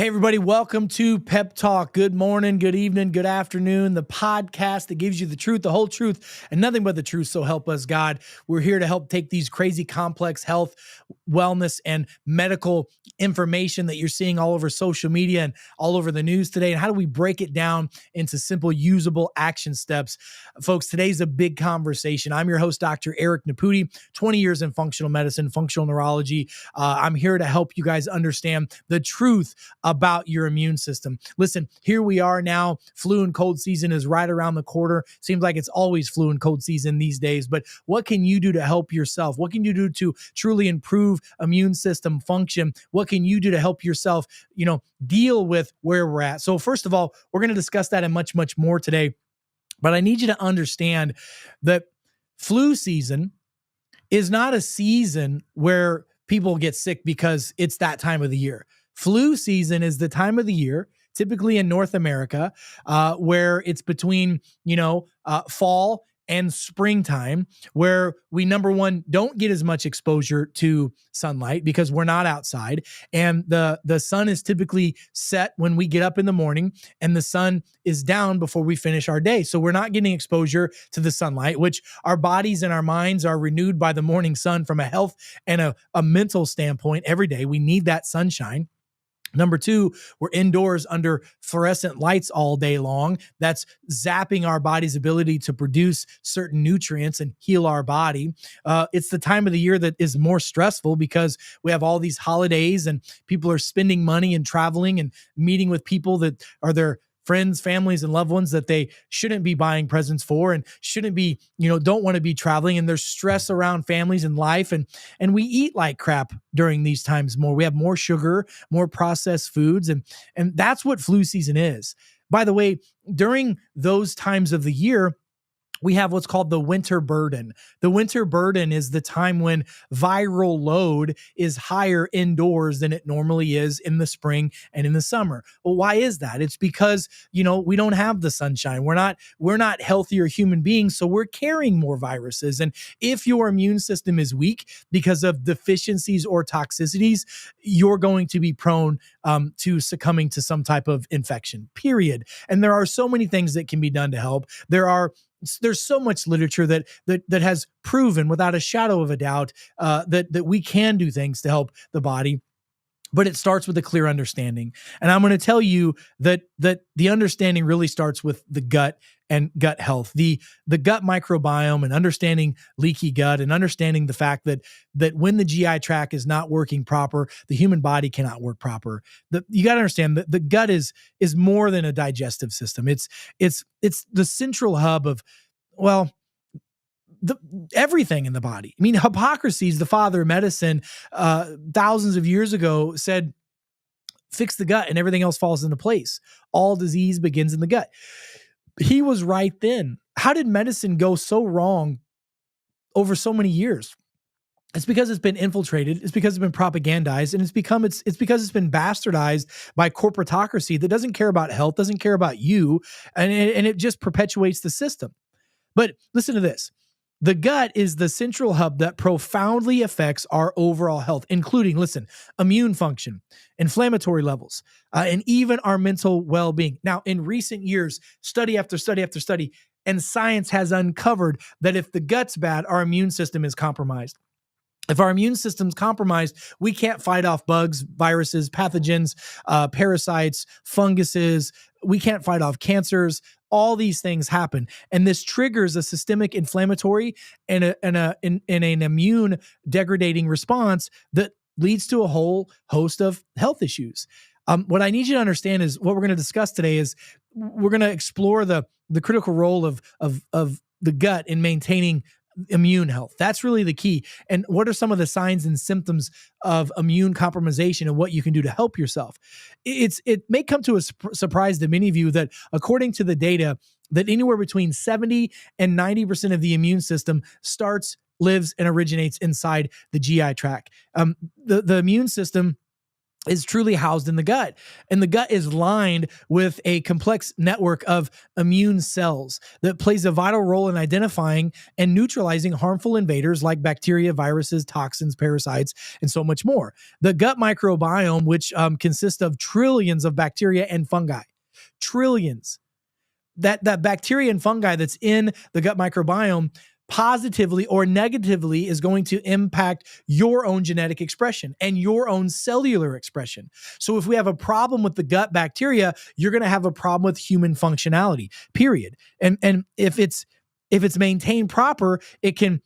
Hey, everybody, welcome to Pep Talk. Good morning, good evening, good afternoon, the podcast that gives you the truth, the whole truth, and nothing but the truth, so help us God. We're here to help take these crazy complex health, wellness, and medical information that you're seeing all over social media and all over the news today, and how do we break it down into simple, usable action steps? Folks, today's a big conversation. I'm your host, Dr. Eric Naputi, 20 years in functional medicine, functional neurology. I'm here to help you guys understand the truth about your immune system. Listen, here we are now. Flu and cold season is right around the corner. Seems like it's always flu and cold season these days, but what can you do to help yourself? What can you do to truly improve immune system function? What can you do to help yourself, deal with where we're at? So first of all, we're going to discuss that and much, much more today. But I need you to understand that flu season is not a season where people get sick because it's that time of the year. Flu season is the time of the year, typically in North America, where it's between, fall and springtime, where we, number one, don't get as much exposure to sunlight because we're not outside. And the sun is typically set when we get up in the morning, and the sun is down before we finish our day. So we're not getting exposure to the sunlight, which our bodies and our minds are renewed by the morning sun from a health and a mental standpoint every day. We need that sunshine. Number two, we're indoors under fluorescent lights all day long. That's zapping our body's ability to produce certain nutrients and heal our body. It's the time of the year that is more stressful because we have all these holidays and people are spending money and traveling and meeting with people that are their friends, families, and loved ones that they shouldn't be buying presents for and shouldn't be, don't want to be traveling. And there's stress around families and life. And we eat like crap during these times more. We have more sugar, more processed foods. And that's what flu season is. By the way, during those times of the year, we have what's called the winter burden. The winter burden is the time when viral load is higher indoors than it normally is in the spring and in the summer. Well, why is that? It's because, we don't have the sunshine. We're not healthier human beings, so we're carrying more viruses. And if your immune system is weak because of deficiencies or toxicities, you're going to be prone to succumbing to some type of infection, period. And there are so many things that can be done to help. There's so much literature that has proven without a shadow of a doubt that we can do things to help the body. But it starts with a clear understanding. And I'm going to tell you that the understanding really starts with the gut and gut health, the gut microbiome, and understanding leaky gut, and understanding the fact that when the GI tract is not working proper, the human body cannot work proper. You got to understand that the gut is more than a digestive system. It's the central hub of, everything in the body. I mean, Hippocrates, the father of medicine, thousands of years ago said, fix the gut and everything else falls into place. All disease begins in the gut. He was right then. How did medicine go so wrong over so many years? It's because it's been infiltrated. It's because it's been propagandized, and it's because it's been bastardized by corporatocracy that doesn't care about health, doesn't care about you, and it just perpetuates the system. But listen to this. The gut is the central hub that profoundly affects our overall health, including, immune function, inflammatory levels, and even our mental well-being. Now, in recent years, study after study after study, and science has uncovered that if the gut's bad, our immune system is compromised. If our immune system's compromised, we can't fight off bugs, viruses, pathogens, parasites, funguses. We can't fight off cancers. All these things happen. And this triggers a systemic inflammatory and an immune degrading response that leads to a whole host of health issues. What I need you to understand is what we're going to discuss today is we're going to explore the critical role of the gut in maintaining immune health. That's really the key. And what are some of the signs and symptoms of immune compromisation and what you can do to help yourself? It may come to a surprise to many of you that according to the data, that anywhere between 70 and 90% of the immune system lives, and originates inside the GI tract. The immune system is truly housed in the gut. And the gut is lined with a complex network of immune cells that plays a vital role in identifying and neutralizing harmful invaders like bacteria, viruses, toxins, parasites, and so much more. The gut microbiome, which consists of trillions of bacteria and fungi, trillions, that bacteria and fungi that's in the gut microbiome positively or negatively is going to impact your own genetic expression and your own cellular expression. So if we have a problem with the gut bacteria, you're going to have a problem with human functionality, period. And if it's maintained proper, it can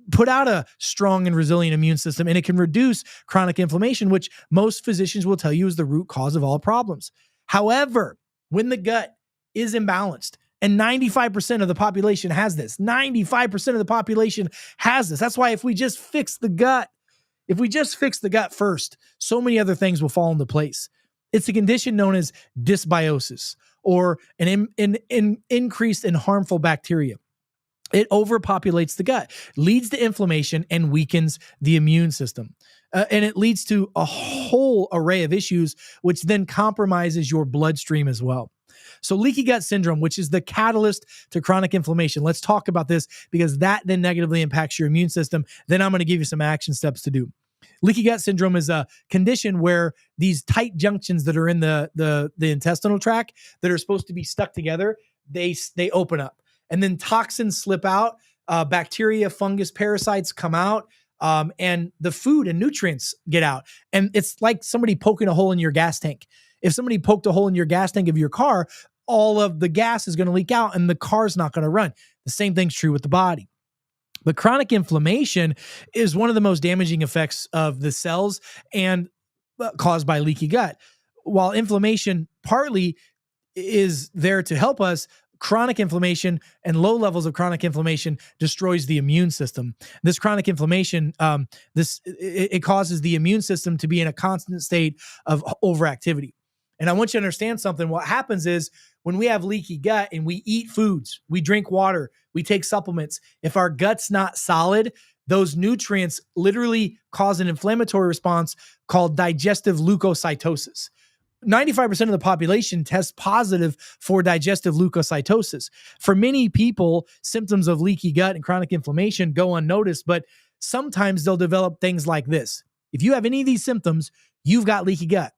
put out a strong and resilient immune system, and it can reduce chronic inflammation, which most physicians will tell you is the root cause of all problems. However, when the gut is imbalanced, and 95% of the population has this, 95% of the population has this. That's why if we just fix the gut, first, so many other things will fall into place. It's a condition known as dysbiosis, or an increase in harmful bacteria. It overpopulates the gut, leads to inflammation, and weakens the immune system. And it leads to a whole array of issues, which then compromises your bloodstream as well. So leaky gut syndrome, which is the catalyst to chronic inflammation. Let's talk about this, because that then negatively impacts your immune system. Then I'm going to give you some action steps to do. Leaky gut syndrome is a condition where these tight junctions that are in the intestinal tract that are supposed to be stuck together, they open up. And then toxins slip out, bacteria, fungus, parasites come out, and the food and nutrients get out. And it's like somebody poking a hole in your gas tank. If somebody poked a hole in your gas tank of your car, all of the gas is going to leak out and the car's not going to run. The same thing's true with the body. But chronic inflammation is one of the most damaging effects of the cells and caused by leaky gut. While inflammation partly is there to help us, chronic inflammation and low levels of chronic inflammation destroys the immune system. This chronic inflammation, it causes the immune system to be in a constant state of overactivity. And I want you to understand something. What happens is when we have leaky gut and we eat foods, we drink water, we take supplements, if our gut's not solid, those nutrients literally cause an inflammatory response called digestive leukocytosis. 95% of the population tests positive for digestive leukocytosis. For many people, symptoms of leaky gut and chronic inflammation go unnoticed, but sometimes they'll develop things like this. If you have any of these symptoms, you've got leaky gut.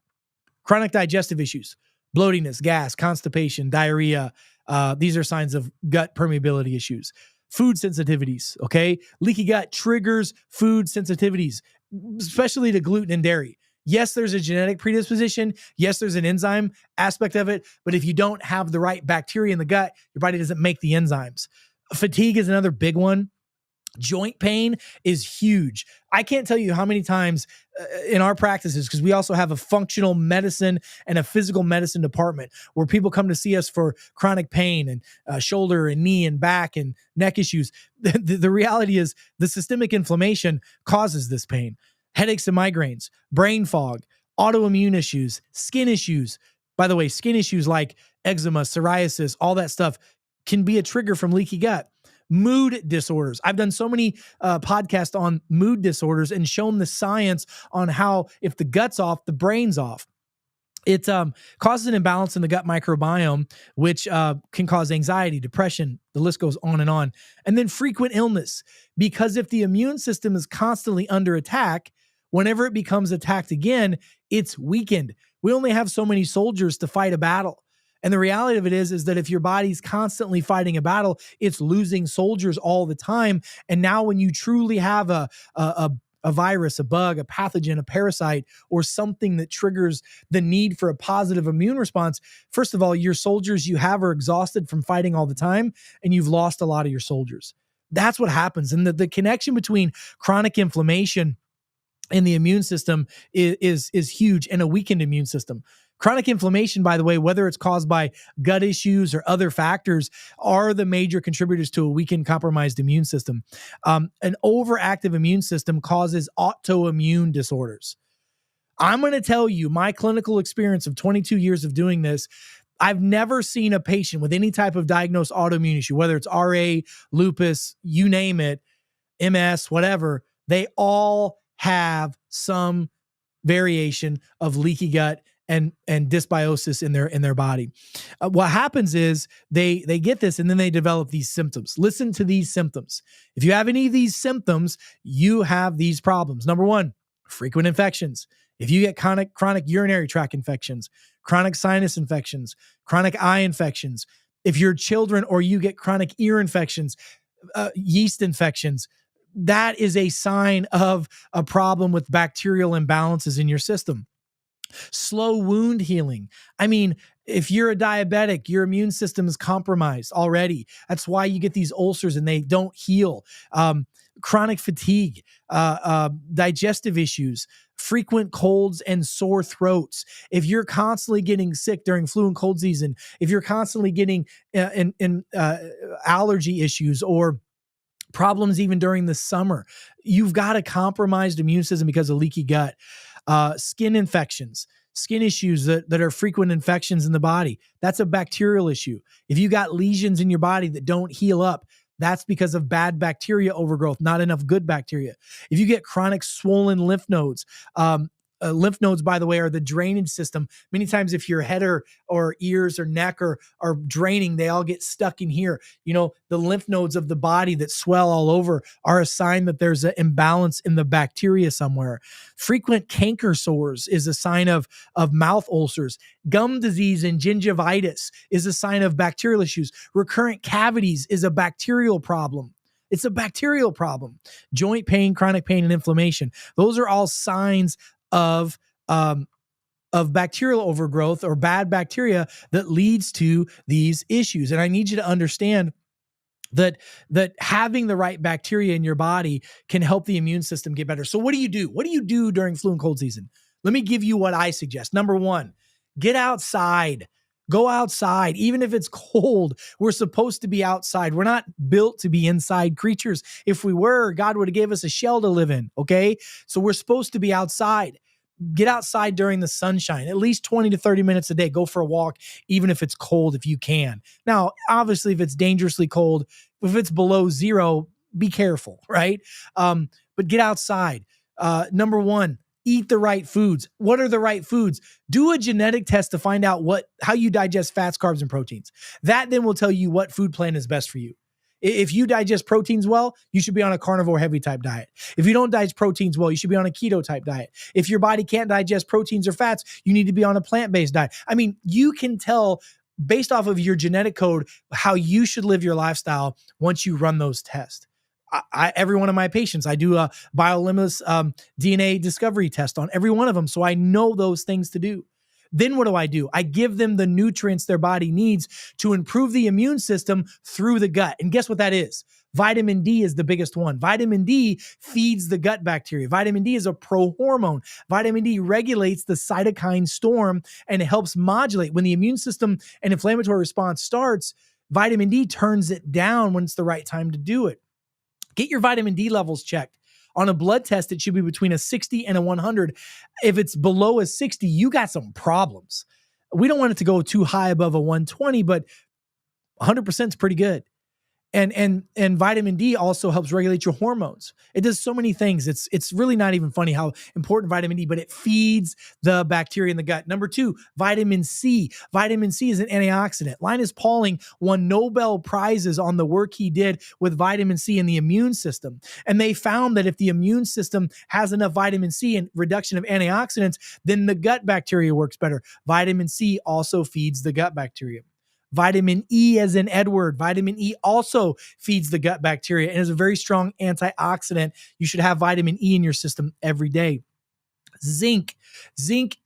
Chronic digestive issues, bloatiness, gas, constipation, diarrhea. These are signs of gut permeability issues. Food sensitivities, okay? Leaky gut triggers food sensitivities, especially to gluten and dairy. Yes, there's a genetic predisposition. Yes, there's an enzyme aspect of it. But if you don't have the right bacteria in the gut, your body doesn't make the enzymes. Fatigue is another big one. Joint pain is huge. I can't tell you how many times in our practices, because we also have a functional medicine and a physical medicine department where people come to see us for chronic pain and shoulder and knee and back and neck issues. The reality is the systemic inflammation causes this pain. Headaches and migraines, brain fog, autoimmune issues, skin issues. By the way, skin issues like eczema, psoriasis, all that stuff can be a trigger from leaky gut. Mood disorders. I've done so many podcasts on mood disorders and shown the science on how if the gut's off, the brain's off. It causes an imbalance in the gut microbiome, which can cause anxiety, depression. The list goes on. And then frequent illness, because if the immune system is constantly under attack, whenever it becomes attacked again, it's weakened. We only have so many soldiers to fight a battle. And the reality of it is that if your body's constantly fighting a battle, it's losing soldiers all the time. And now when you truly have a virus, a bug, a pathogen, a parasite, or something that triggers the need for a positive immune response, first of all, your soldiers you have are exhausted from fighting all the time, and you've lost a lot of your soldiers. That's what happens. And the connection between chronic inflammation and the immune system is huge, and a weakened immune system. Chronic inflammation, by the way, whether it's caused by gut issues or other factors, are the major contributors to a weakened, compromised immune system. An overactive immune system causes autoimmune disorders. I'm going to tell you my clinical experience of 22 years of doing this. I've never seen a patient with any type of diagnosed autoimmune issue, whether it's RA, lupus, you name it, MS, whatever. They all have some variation of leaky gut and dysbiosis in their body. What happens is they get this and then they develop these symptoms. Listen to these symptoms. If you have any of these symptoms, you have these problems. Number one, frequent infections. If you get chronic urinary tract infections, chronic sinus infections, chronic eye infections, if you're children or you get chronic ear infections, yeast infections, that is a sign of a problem with bacterial imbalances in your system. Slow wound healing. I mean, if you're a diabetic, your immune system is compromised already. That's why you get these ulcers and they don't heal. Chronic fatigue, digestive issues, frequent colds and sore throats. If you're constantly getting sick during flu and cold season, if you're constantly getting allergy issues or problems even during the summer, you've got a compromised immune system because of leaky gut. Skin infections, skin issues that are frequent infections in the body. That's a bacterial issue. If you got lesions in your body that don't heal up, that's because of bad bacteria overgrowth, not enough good bacteria. If you get chronic swollen lymph nodes, lymph nodes, by the way, are the drainage system. Many times if your head or ears or neck are draining, they all get stuck in here. You know, the lymph nodes of the body that swell all over are a sign that there's an imbalance in the bacteria somewhere. Frequent canker sores is a sign of mouth ulcers. Gum disease and gingivitis is a sign of bacterial issues. Recurrent cavities is a bacterial problem. It's a bacterial problem. Joint pain, chronic pain, and inflammation. Those are all signs of bacterial overgrowth or bad bacteria that leads to these issues. And I need you to understand that having the right bacteria in your body can help the immune system get better. So what do you do? What do you do during flu and cold season? Let me give you what I suggest. Number one, get outside. Go outside, even if it's cold. We're supposed to be outside. We're not built to be inside creatures. If we were, God would have gave us a shell to live in, okay? So we're supposed to be outside. Get outside during the sunshine, at least 20 to 30 minutes a day. Go for a walk, even if it's cold, if you can. Now, obviously, if it's dangerously cold, if it's below zero, be careful, right? But get outside. Number one, eat the right foods. What are the right foods? Do a genetic test to find out how you digest fats, carbs, and proteins. That then will tell you what food plan is best for you. If you digest proteins well, you should be on a carnivore heavy type diet. If you don't digest proteins well, you should be on a keto type diet. If your body can't digest proteins or fats, you need to be on a plant-based diet. I mean, you can tell based off of your genetic code how you should live your lifestyle once you run those tests. Every one of my patients, I do a bioluminescence DNA discovery test on every one of them. So I know those things to do. Then what do? I give them the nutrients their body needs to improve the immune system through the gut. And guess what that is? Vitamin D is the biggest one. Vitamin D feeds the gut bacteria. Vitamin D is a prohormone. Vitamin D regulates the cytokine storm and it helps modulate. When the immune system and inflammatory response starts, vitamin D turns it down when it's the right time to do it. Get your vitamin D levels checked. On a blood test, it should be between a 60 and a 100. If it's below a 60, you got some problems. We don't want it to go too high above a 120, but 100% is pretty good. And vitamin D also helps regulate your hormones. It does so many things. It's really not even funny how important vitamin D, but it feeds the bacteria in the gut. Number two, vitamin C. Vitamin C is an antioxidant. Linus Pauling won Nobel Prizes on the work he did with vitamin C in the immune system. And they found that if the immune system has enough vitamin C and reduction of antioxidants, then the gut bacteria works better. Vitamin C also feeds the gut bacteria. Vitamin E as in Edward. Vitamin E also feeds the gut bacteria and is a very strong antioxidant. You should have vitamin E in your system every day. Zinc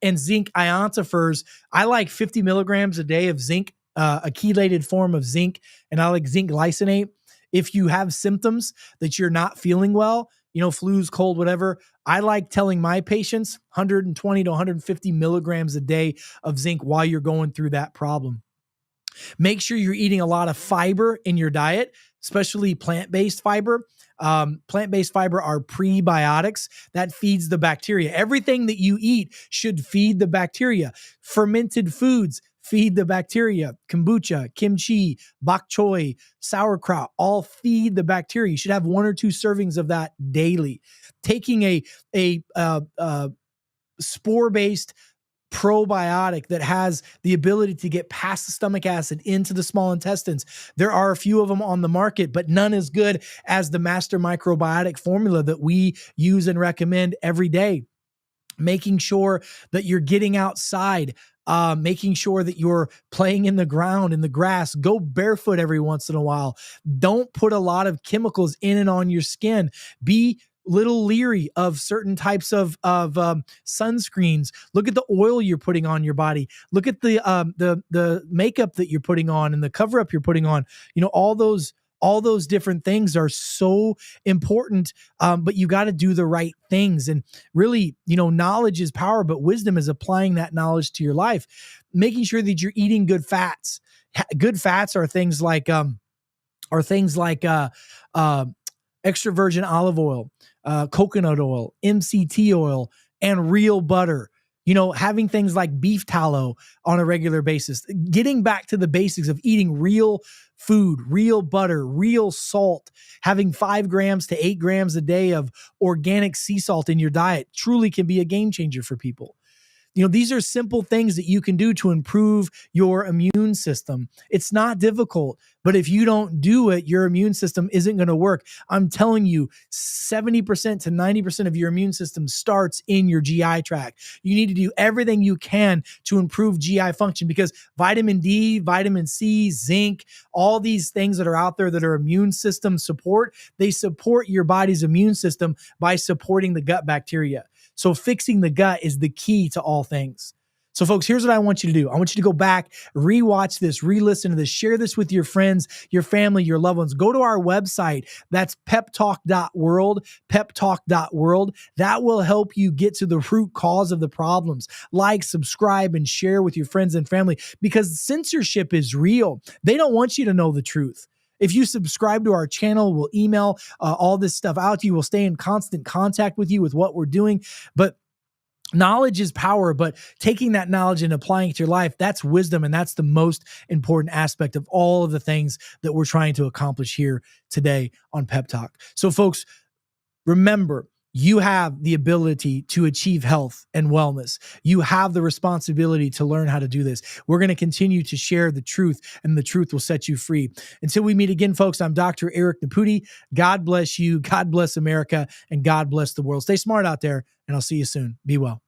and zinc ionophores. I like 50 milligrams a day of zinc, a chelated form of zinc, and I like zinc glycinate. If you have symptoms that you're not feeling well, flus, cold, whatever, I like telling my patients 120 to 150 milligrams a day of zinc while you're going through that problem. Make sure you're eating a lot of fiber in your diet, especially plant-based fiber. Plant-based fiber are prebiotics that feeds the bacteria. Everything that you eat should feed the bacteria. Fermented foods feed the bacteria. Kombucha, kimchi, bok choy, sauerkraut, all feed the bacteria. You should have 1 or 2 servings of that daily. Taking a spore-based probiotic that has the ability to get past the stomach acid into the small intestines. There are a few of them on the market, but none as good as the Master Microbiotic formula that we use and recommend every day. Making sure that you're getting outside, making sure that you're playing in the ground, in the grass, go barefoot every once in a while. Don't put a lot of chemicals in and on your skin. Be little leery of certain types of sunscreens. Look at the oil you're putting on your body. Look at the makeup that you're putting on and the cover up you're putting on. All those different things are so important, but you got to do the right things. And really, knowledge is power, but wisdom is applying that knowledge to your life, making sure that you're eating good fats. Good fats are things like extra virgin olive oil, coconut oil, MCT oil, and real butter. Having things like beef tallow on a regular basis, getting back to the basics of eating real food, real butter, real salt, having 5 grams to 8 grams a day of organic sea salt in your diet truly can be a game changer for people. These are simple things that you can do to improve your immune system. It's not difficult, but if you don't do it, your immune system isn't going to work. I'm telling you, 70% to 90% of your immune system starts in your GI tract. You need to do everything you can to improve GI function, because vitamin D, vitamin C, zinc, all these things that are out there that are immune system support, they support your body's immune system by supporting the gut bacteria. So fixing the gut is the key to all things. So folks, here's what I want you to do. I want you to go back, rewatch this, re-listen to this, share this with your friends, your family, your loved ones. Go to our website. That's peptalk.world, peptalk.world. That will help you get to the root cause of the problems. Like, subscribe, and share with your friends and family, because censorship is real. They don't want you to know the truth. If you subscribe to our channel, we'll email all this stuff out to you. We'll stay in constant contact with you with what we're doing. But knowledge is power, but taking that knowledge and applying it to your life, that's wisdom. And that's the most important aspect of all of the things that we're trying to accomplish here today on Pep Talk. So folks, remember, you have the ability to achieve health and wellness. You have the responsibility to learn how to do this. We're going to continue to share the truth, and the truth will set you free. Until we meet again, folks, I'm Dr. Eric Naputi. God bless you. God bless America, and God bless the world. Stay smart out there, and I'll see you soon. Be well.